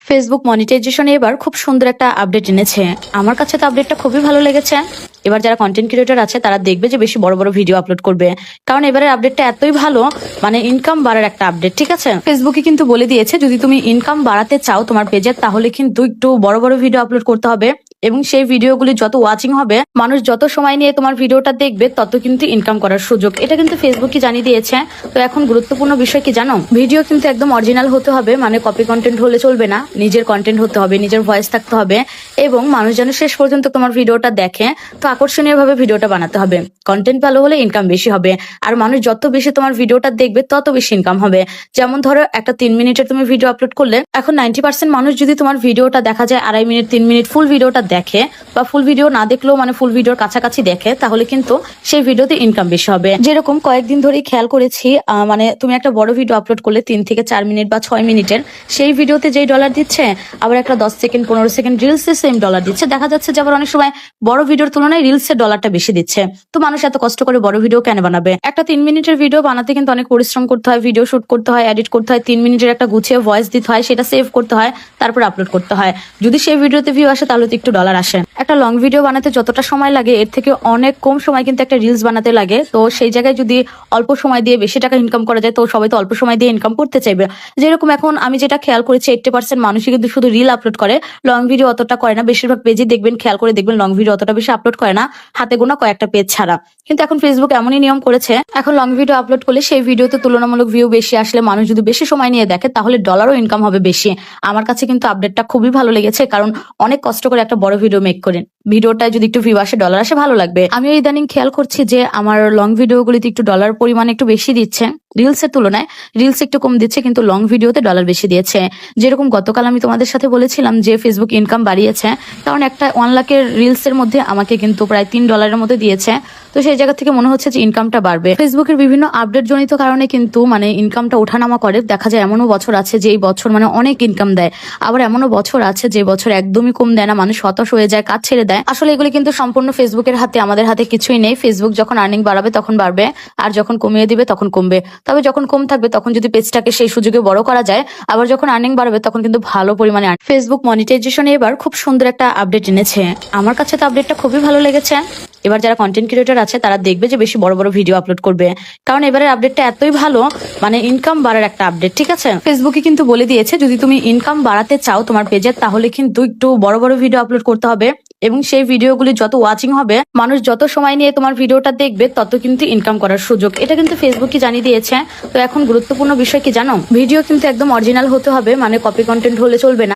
Facebook মনিটাইজেশনে এবার খুব সুন্দর একটা আপডেট এনেছে। আমার কাছে তো আপডেটটা খুবই ভালো লেগেছে। এবার যারা কন্টেন্ট ক্রিয়েটর আছে তারা দেখবে যে বেশি বড় বড় ভিডিও আপলোড করবে, কারণ এবারের আপডেটটা এতই ভালো, মানে ইনকাম বাড়ার একটা আপডেট। ঠিক আছে, ফেসবুকে কিন্তু বলে দিয়েছে যদি তুমি ইনকাম বাড়াতে চাও তোমার পেজের, তাহলে কিন্তু একটু বড় বড় ভিডিও আপলোড করতে হবে এবং সেই ভিডিওগুলি যত ওয়াচিং হবে, মানুষ যত সময় নিয়ে তোমার ভিডিওটা দেখবে, তত কিন্তু ইনকাম করার সুযোগ। এটা কিন্তু ফেসবুকই জানিয়ে দিয়েছে। তো এখন গুরুত্বপূর্ণ বিষয় কি জানো, ভিডিও কিন্তু একদম অরিজিনাল হতে হবে, মানে কপি কন্টেন্ট হলে চলবে না, নিজের কন্টেন্ট হতে হবে, নিজের ভয়েস থাকতে হবে এবং মানুষ যেন শেষ পর্যন্ত তোমার ভিডিওটা দেখে। তো আকর্ষণীয় ভাবে ভিডিওটা বানাতে হবে, কন্টেন্ট ভালো হলে ইনকাম বেশি হবে, আর মানুষ যত বেশি তোমার ভিডিওটা দেখবে তত বেশি ইনকাম হবে। যেমন ধরো একটা 3 মিনিটের তুমি ভিডিও আপলোড করলে, এখন 90% মানুষ যদি তোমার ভিডিওটা দেখা যায় 2.5 মিনিট 3 মিনিট ফুল ভিডিওটা দেখে, বা ফুল ভিডিও না দেখলেও মানে ফুল ভিডিওর কাছাকাছি দেখে, তাহলে কিন্তু সেই ভিডিওতে ইনকাম বেশি হবে। যেরকম কয়েকদিন ধরেই খেয়াল করেছি, মানে তুমি একটা বড় ভিডিও আপলোড করলে 3 থেকে 4 মিনিট বা 6 মিনিটের, সেই ভিডিওতে যেই ডলার দিচ্ছে, আবার একটা 10 সেকেন্ড 15 সেকেন্ড রিলসে সেম ডলার দিচ্ছে। দেখা যাচ্ছে যে আবার অনেক সময় বড় ভিডিওর তুলনায় রিলসের ডলারটা বেশি দিচ্ছে। তো মানুষ এত কষ্ট করে বড় ভিডিও কেন বানাবে? একটা 3 মিনিটের ভিডিও বানাতে কিন্তু অনেক পরিশ্রম করতে হয়, ভিডিও শুট করতে হয়, এডিট করতে হয়, 3 মিনিটের একটা গুছিয়ে ভয়েস দিতে হয়, সেটা সেভ করতে হয়, তারপর আপলোড করতে হয়। যদি সেই ভিডিওতে ভিউ আসে তাহলে তো একটু ডলার আসে। একটা লং ভিডিও বানাতে যতটা সময় লাগে, এর থেকে অনেক কম সময় কিন্তু একটা রিলস বানাতে লাগে। তো সেই জায়গায় যদি অল্প সময় দিয়ে বেশি টাকা ইনকাম করা যায়, তো সবাই তো অল্প সময় দিয়ে ইনকাম করতে চাইবে। যেরকম এখন আমি যেটা খেয়াল করেছি, 80% মানুষই কিন্তু শুধু রিল আপলোড করে, লং ভিডিও অতটা করে না। বেশিরভাগ পেজে দেখবেন, খেয়াল করে দেখবেন, লং ভিডিও অতটা বেশি আপলোড করে না, হাতে গোনা কয়েকটা পেজ ছাড়া। কিন্তু এখন ফেসবুক এমনই নিয়ম করেছে, এখন লং ভিডিও আপলোড করলে সেই ভিডিওতে তুলনামূলক ভিউ বেশি আসলে, মানুষ যদি বেশি সময় নিয়ে দেখে, তাহলে ডলারও ইনকাম হবে বেশি। আমার কাছে কিন্তু আপডেটটা খুবই ভালো লেগেছে, কারণ অনেক কষ্ট করে একটা বড় ভিডিও মেক করেন, ভিডিওটায় যদি একটু ভিউ আসে, ডলার আসে, ভালো লাগবে। আমিও ইদানিং খেয়াল করছি যে আমার লং ভিডিওগুলিতে একটু ডলার পরিমাণ একটু বেশি দিচ্ছে, রিলসের তুলনায়। রিলস একটু কম দিচ্ছে, কিন্তু লং ভিডিওতে ডলার বেশি দিয়েছে। যেরকম গতকাল আমি তোমাদের সাথে বলেছিলাম যে ফেসবুক ইনকাম বাড়িয়েছে, কারণ একটা 1 লাখের রিলসের মধ্যে আমাকে কিন্তু প্রায় $3 মধ্যে দিয়েছে। তো সেই জায়গা থেকে মনে হচ্ছে যে ইনকামটা বাড়বে। ফেসবুকের বিভিন্ন আপডেট জনিত কারণে কিন্তু মানে ইনকামটা ওঠানামা করে। দেখা যায় এমনও বছর আছে যে এই বছর মানে অনেক ইনকাম দেয়, আবার এমনও বছর আছে যে বছর একদমই কম দেয় না, মানুষ হতাশ হয়ে যায়, কাজ ছেড়ে দেয়। আসলে এগুলি কিন্তু সম্পূর্ণ ফেসবুকের হাতে, আমাদের হাতে কিছুই নেই। ফেসবুক যখন আর্নিং বাড়াবে তখন বাড়বে, আর যখন কমিয়ে দিবে তখন কমবে। তবে যখন কম থাকবে তখন যদি পেজটাকে সেই সুযোগে বড় করা যায়, আবার যখন আর্নিং বাড়বে তখন কিন্তু ভালো পরিমাণে ফেসবুক মনিটাইজেশনে এবার খুব সুন্দর একটা আপডেট এনেছে। আমার কাছে তো আপডেটটা খুবই ভালো লেগেছে। এবার যারা কন্টেন্ট ক্রিয়েটর আছে তারা দেখবে যে বেশি বড় বড় ভিডিও আপলোড করবে, কারণ এবারের আপডেটটা এতই ভালো, মানে ইনকাম বাড়ার একটা আপডেট। ঠিক আছে, ফেসবুকে কিন্তু বলে দিয়েছে যদি তুমি ইনকাম বাড়াতে চাও তোমার পেজের, তাহলে কিন্তু একটু বড় বড় ভিডিও আপলোড করতে হবে এবং সেই ভিডিওগুলি যত ওয়াচিং হবে, মানুষ যত সময় নিয়ে তোমার ভিডিওটা দেখবে, তত কিন্তু ইনকাম করার সুযোগ। এটা কিন্তু ফেসবুকই জানিয়ে দিয়েছে। তো এখন গুরুত্বপূর্ণ বিষয় কি জানো, ভিডিও কিন্তু একদম অরিজিনাল হতে হবে, মানে কপি কন্টেন্ট হলে চলবে না।